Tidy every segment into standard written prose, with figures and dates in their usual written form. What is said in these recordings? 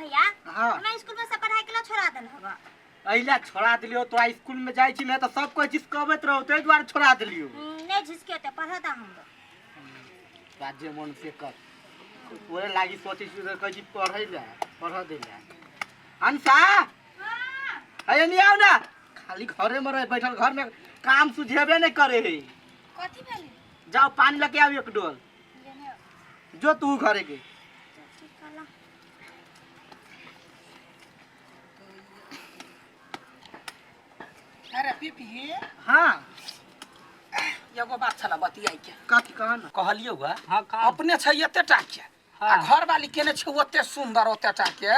भैया हां हमरा स्कूल में से पढ़ाई के लिए छोड़ा देल हबा अइला छोड़ा दिलियो तोरा स्कूल में जाई छी न त सब कोई जिसकबत रहो तै द्वारा छोड़ा दिलियो नहीं झिसके ते पढ़ता हम राज्य मन से कर ओए लागी सोची सुधर कहि पढ़ै ले पढ़ दे ले अंसा हां अरे नहीं आओ ना खाली घरे में रह बैठल घर में काम सुझेबे नहीं करे है कथि भेले जाओ पानी लेके आओ एक डोल जो तू घरे के अरे पीपी हां एगो बात छला बतियाई के कथि कहा ना कहलियो गा हां का अपने छै एते टाके आ घर वाली केने छै ओते सुंदर ओते टाके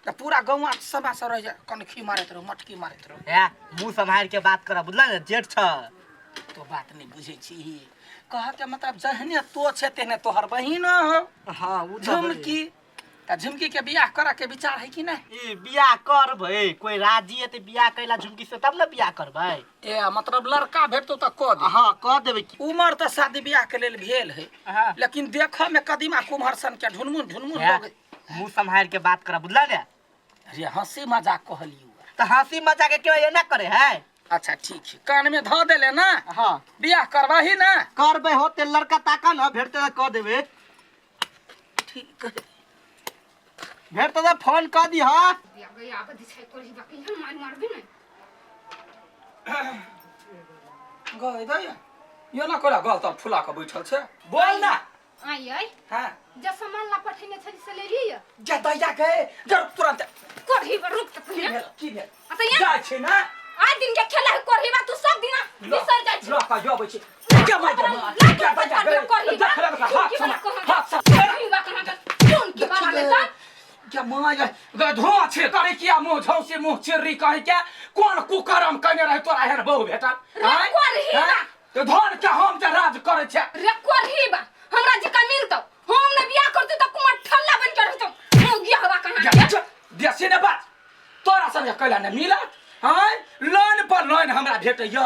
त पूरा गौवा सभा से रह जा कनखी मारत रहो मटकी मारत रहो ए मुंह संभाल के बात कर बुझला ना जेठ छ तो बात नहीं बुझे छी कह के मतलब जहने तो छै तेने तोहर बहिन हो हां उ झुमकी त झुमकी के बियाह करे के विचार है कि नहीं ए बियाह करबै कोई राजी है त बियाह कैला झुमकी से तब ना बियाह करबै ए मतलब लड़का भेटतो त क दे हां क देबै की उमर त शादी बियाह के लेल भेल है हां लेकिन देखो में कदीमा कुम्हर सन के ढुनमुन ढुनमुन हो गई मुंह संभाल के बात कर बुझला ना अरे हंसी मजाक कहलियो त हंसी मजाक के क्यों ये ना करे है अच्छा ठीक है कान में ध देले ना हां बियाह करवाही ना करबै होते लड़का ताका न भेटते त क देबै ठीक है भेटते त फोन क दी हां गई आबदी छै कोरी बाकी हम मार भी नहीं गई दया यो ना कोला गल त फुला के बैठल छै बोल ना आई आई हां जे सामान ला पठेने छै से ले लिया जा दया गए जर तुरंत कोरी पर रुक त की भेल अच्छा ये जा छै ना आ दिन के खेला है कोरी बा तू सब दिन बिसर जाय छै लका जोबै छै क्या मार क्या दया गए देखला का हाथ से कोरी बा कहां के कौन की बाबा ले त क्या माय गधो छे करे किया मुंह झौसे मुंह चिर्री कहि के कोन कुकरम कने रहे तोरा हेर बहु बेटा रे कोरी बा तो धन के हम त राज करे छै रे कोरी बा हमरा जे का मिलतो हम ने बियाह करते त कुमार ठल्ला बन के रहतो हो गया हवा कहां के देसी ने बात तोरा संगे कैला ने मिलत हां लाइन पर लाइन हमरा भेटैया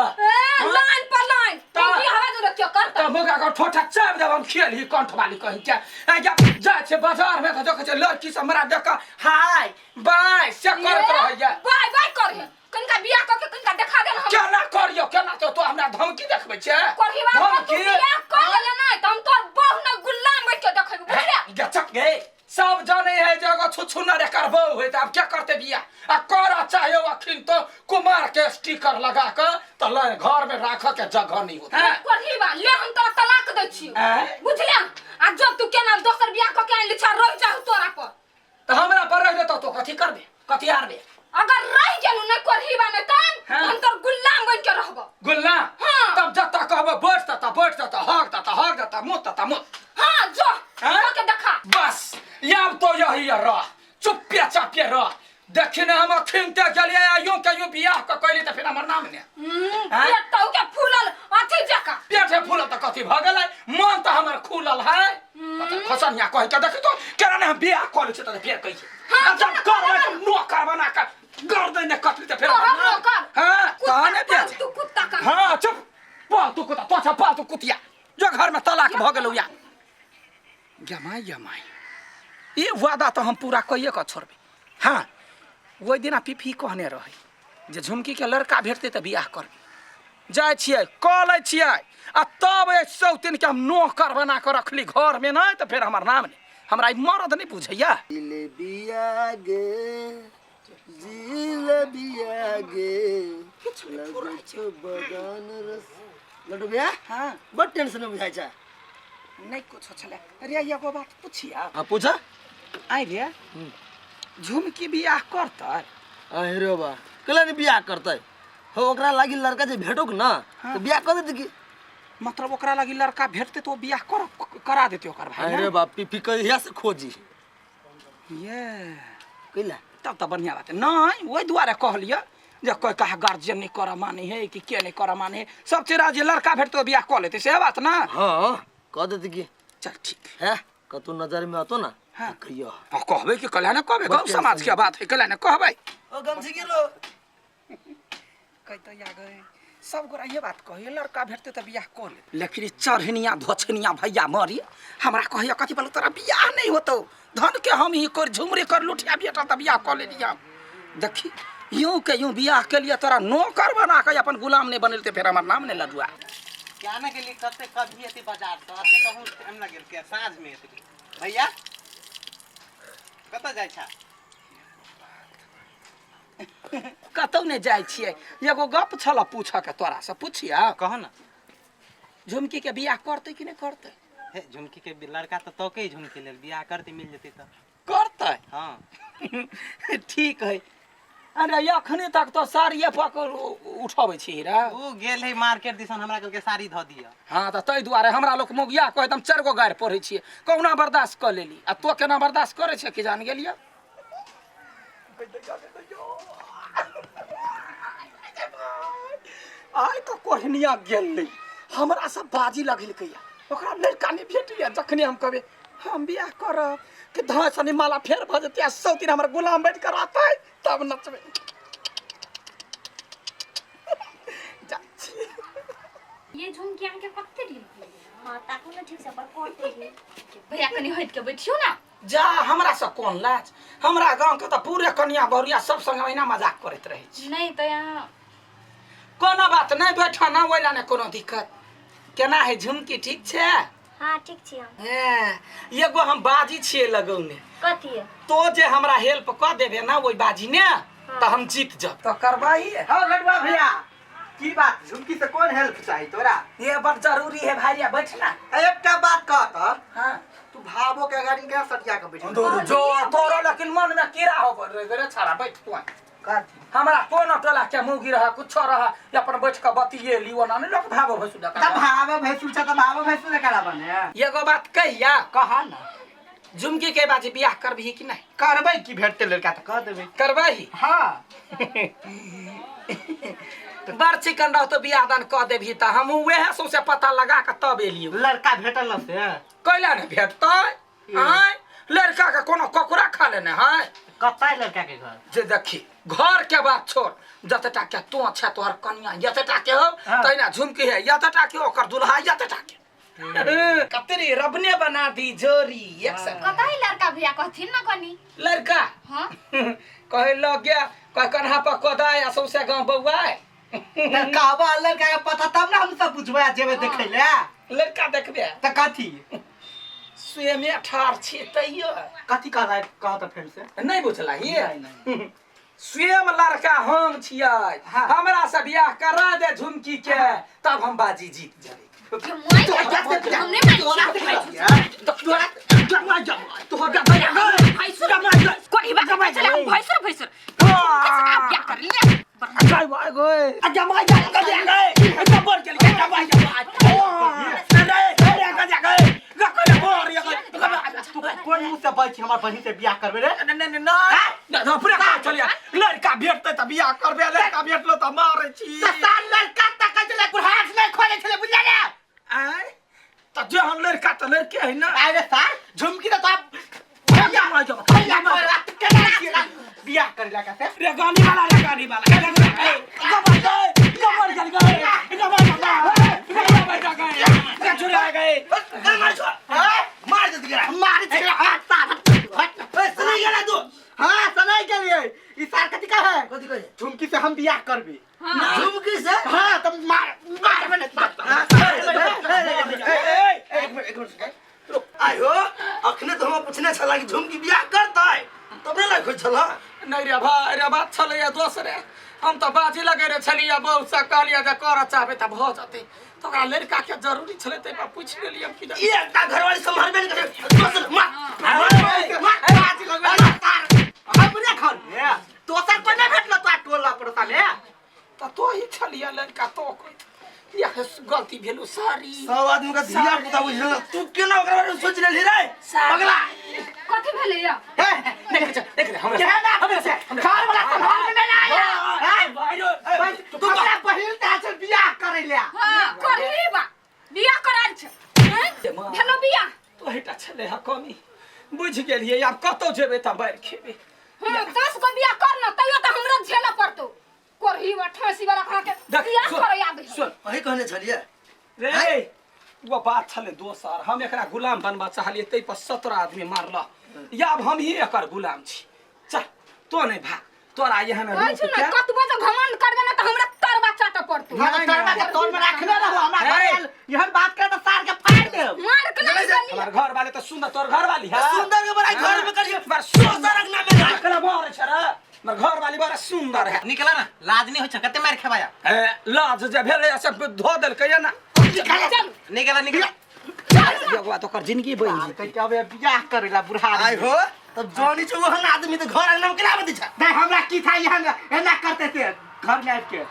लाइन पर लाइन तू की हवा जो रखियो करता त मोगा का ठोठा चाप देब हम खेल ही कंठ वाली कहि के आ जा छै बाजार में त देख छै लड़की सब हमरा देख हाय बाय से करत रहैया बाय बाय करियो कनका बियाह क के कनका देखा देन हम केना करियो केना तो हमरा धमकी देखबै छै कोरहीवा तू बियाह कर ले ना त हम तोर बहु न गुलाम बैठ के देखबै बुझलिया गचक गे सब जाने है जगह छुछु न रे करबो होय त अब क्या करते बियाह आ कर चाहे अखिन तो कुमार के स्टिकर लगा के त ले घर में राख के जगह नहीं होता कोरहीवा ले हम तो तलाक दै छी बुझलिया आ जब तू केना दोसर बियाह क के लिछा रह जा तोरा पर त हमरा पर रह देतो तो कथि करबे कथि आरबे अगर रह गेलु न कोरहीवा न तन हम तोर गुलाम बन के रहबो गुलाम तब जब तक कहबो बैठ त हक त मुत हां जो के देखा बस याब तो यही रह चुप्पे चापे रह देखने हम खिनते चलिए यूं के यूं बियाह क कइली त फिर हमर नाम ने पेट तो के फूलल अथि जका पेटे फूलल त कथि भ गेलै मन त हमर खुलल है खसनिया कहि के देख तो केना ने बियाह करै छ त फेर कहि छै जब करबै त नौकर बना के गर्दन ने कटली त फिर हां कहने दे तू कुत्ता का हां चुप पालतू कुत्ता तो छ पालतू कुतिया जो घर में तलाक भ गेलौ या जमाई ये वादा तो हम पूरा कइए के छोड़बे हां ओइ दिना पीपी कहने रहे जे झुमकी के लड़का भेटते त बियाह करबे जाय छियै कलै छियै आ तब एक सौतिन के हम नौकर बना के रखली घर में नहीं तो फिर हमर नाम ने हमरा ई मर्द नहीं बुझैया जिले बिया गे जिले बिया गे लगो छो बगान रस लड्डू भैया हां बड़ टेंशन में बुझाइ छ नहीं कुछ छले अरे एगो बात पूछिया हां पूछा आई रे झुमकी बियाह करतै अरे बा कला ने बियाह करतै हो ओकरा लागि लड़का जे भेटोक न त बियाह कर देत की मतलब ओकरा लागि लड़का भेटते तो बियाह करा देते ओकर भाई अरे बाप पीपी कहिया से खोजी ये कइला तब त बढ़िया बात नहीं ओइ दुआरे कहलिया जे कोई कहा गार्जियन नहीं कर माने है कि के नहीं कर माने सब चीज जे लड़का भेटतो बियाह कर लेते से बात ना हां कह देत की चल ठीक है कतु नजर में आतो ना हां कहियो कहबे कि कला ने कहबे गांव समाज के बात है कला ने कहबे ओ गमसी के लो कहता या गए सब गोरा ये बात कहिए लड़का भेटते तो बियाह कर ले, लेकिन चढ़निया धोछनिया भैया मरी हमरा कहिया कथी बोलो तोरा बियाह नहीं होतो धन के हम ही कर झुमरी कर लुटिया बेटा तो बियाह कर ले लिया। देखी यूं के यूं बियाह के लिए तोरा नौकर बना के अपन गुलाम नहीं बनलते फिर हमार नाम नहीं लडुआ क्या ना के लिए कते कभी एती बाजार तो आते कहूं टाइम लागल के साँझ में एती भैया कत जाय छा कतौ नहीं जाय छियै एगो गप छला पूछ के तोरा से पूछिया कह ना झुमकी के बियाह करते कि नहीं करते हे झुमकी के लड़का तो तोके झुमकी लेल बियाह करते मिल जते तो करते हां ठीक है। अरे अखने तक तो साड़िए पकड़ उठाबै छी रे ऊ गेल है मार्केट दिसन हमरा के साड़ी ध दिया। हाँ तो तै दुआरे हमरा लोग मोगिया कह एकदम 4 गो गाड़ पढ़ै छियै कहुना बर्दाश्त कर लेली आ तो केना बर्दाश्त करे छै कि जान गेलियै। आइ तो कोहनिया गेलै हमरा सब बाजी लगेलकै ओकरा लड़का नहीं भेटिया जखने हम कहबे हम बियाह करब कि धसनी माला फेर भ जेतै 100 दिन हमर गुलाम बैठ कर रहतै तब नचबे ये झुमकी आके कत्ते दिन हां ताकू ना ठीक से पर कोटे ही भैया कनी हट के बैठियो ना जा हमरा से कोन लाज हमरा गांव के त पूरे कन्या बौरिया सब संग महीना मजाक करैत रहै छी नहीं तो यहाँ कोनो बात नहीं बैठा ना ओइला ने कोनो दिक्कत केना है झुमकी ठीक छे। हां ठीक छी हम एगो हम बाजी छिए लगौने कथी है तो जे हमरा हेल्प क देबे ना ओइ बाजी ने त हम जीत जब तो करबाई। हां लड़वा भैया की बात झुमकी से कौन हेल्प चाहिए तोरा ये बड़ जरूरी है भाईया बैठना एकटा बात कह त हां तू भावो के गाड़ी के सटिया के बैठ जो तोरो लेकिन मन में कीड़ा हो रे छाड़ा बैठ तू काठी हमरा कोनो टोला के मुगी रहा कुछ रहा अपन बैठ के बतिये लियो ना लोग भागो भसु त भावो भैसु छ त भावो भैसु करा बने एगो बात कहिया कहा ना झुमकी के बाजी बियाह करबही कि नहीं करबै की भेटते लड़का त कह देबै करबही हां बड़ चिकन रह तो बियाह दान कह देबही त हम उहे से पता लगा के तब एलियो लड़का भेटल से कैला ने भेटतै हां लड़का के कोनो ककुरा खा लेने है कतै लड़का के घर जे देखी घर के बात छोड़ जतटा के तू अच्छा तोहर कन्या यतटा के हो तैना झुमकी है यतटा के ओकर दुल्हा यतटा के कतरी रबने बना दी जोरी एक संग कतई लड़का भैया कहथिन ना कनी लड़का हां कहे लग गया कह कन्हा पर कोदाय आ सौसे गांव बौआय त कहबा लड़का के पता तब ना हम सब पूछबै जेबै देखै ले लड़का देखबे त कथी सुए में ठार छी तैयो कथी कह त फेर से नहीं बुझला ये स्वयं लड़का हम छियै हमरा से बियाह करा दे झुमकी के तब हम बाजी जीत जाई ये मोई हमने मारी कोठी बा चले हम भैसर भैसर क्या कर लिए जाय भाई गए जमाई जा के गए खबर के लिए जमाई कोन मुंह से बात हमर बहिन से बियाह करबे रे नहीं पूरा चलिया लड़का भेटते त बियाह करबे लड़का भेटलो त मारै छी साल लड़का तक चले कुहास नहीं खोले छले बुझले रे आय त जे हम लड़का त लड़के है ना आरे साल झुमकी त आप बियाह करे लगा से रे गानी वाला मार दे दिया मार दे सुनाई गेला तू हां सुनाई के लिए ई सार कथि का है कथि कहे झुमकी से हम बियाह करबे झुमकी से हां तुम मार बने एक मिनट आयो अखने तो हम पूछने छला कि झुमकी बियाह करतै तबे ला खोइ छला नहीं रे बात छले या दोसरे हम तो बाजी लगे रे छलिया बहुत सा कहलिया जे कर चाहबे त भ जते तो ओकरा लड़का के जरूरी छले ते पूछ लेली हम कि एकटा घरवाली संभालबे नहीं करे दोसर बाजी लगे अपने घर में दोसर कोई नहीं भेटलो तो टोला पड़ता में तो ही छलिया लड़का तो ये गलती भेलु सारी सब आदमी का धिया पुता बुझल तू केना ओकरा बारे में सोच लेली रे पगला कथि भेले या देख हमरा से घर वाला संभाल में नहीं आया भाई तू तोरा पहिल ता से बियाह करे ले हां करही बा बियाह कराल छ भेलो बियाह तो हेटा छले हा कमी बुझ गेलिए अब कतो जेबे त बैर खेबे 10 गो बियाह करना तइयो त हमरा झेला पड़तो करही ठासी वाला खा के देख, बियाह सुन, करे आबे सुन वही कहने छलिए रे वो बात छले दोसर हम एकरा गुलाम बनबा चाहलिए तै पर 17 आदमी मारला या अब हम ही एकर गुलाम छी चल तो नहीं भाग तोरा यहाँ में कहै छु ना कतबो तो घमंड करबे ना त हमरा तर बच्चा त पड़तो मैं तो तोड़वा के तोड़ में रखले रहो हमरा घर यहन बात करे तो सार के फाड़ दे मार के नहीं जानी हमार घर वाले तो सुंदर तोर घर वाली है सुंदर के बड़ा घर में करिए बार सुंदर रखना में रखला बार छरा हमार घर वाली बड़ा सुंदर है निकला ना लाज नहीं हो छकते मार खेबाया लाज जे भेले सब धो देल कहिया ना चल निकला निकला एगो तो कर जिंदगी बन जी कह के अब बियाह करेला बुढ़ा आई हो तब जोनी चो हन आदमी तो घर अंगना में केला बदी छ नहीं हमरा की था यहाँ एना करते थे घर में आके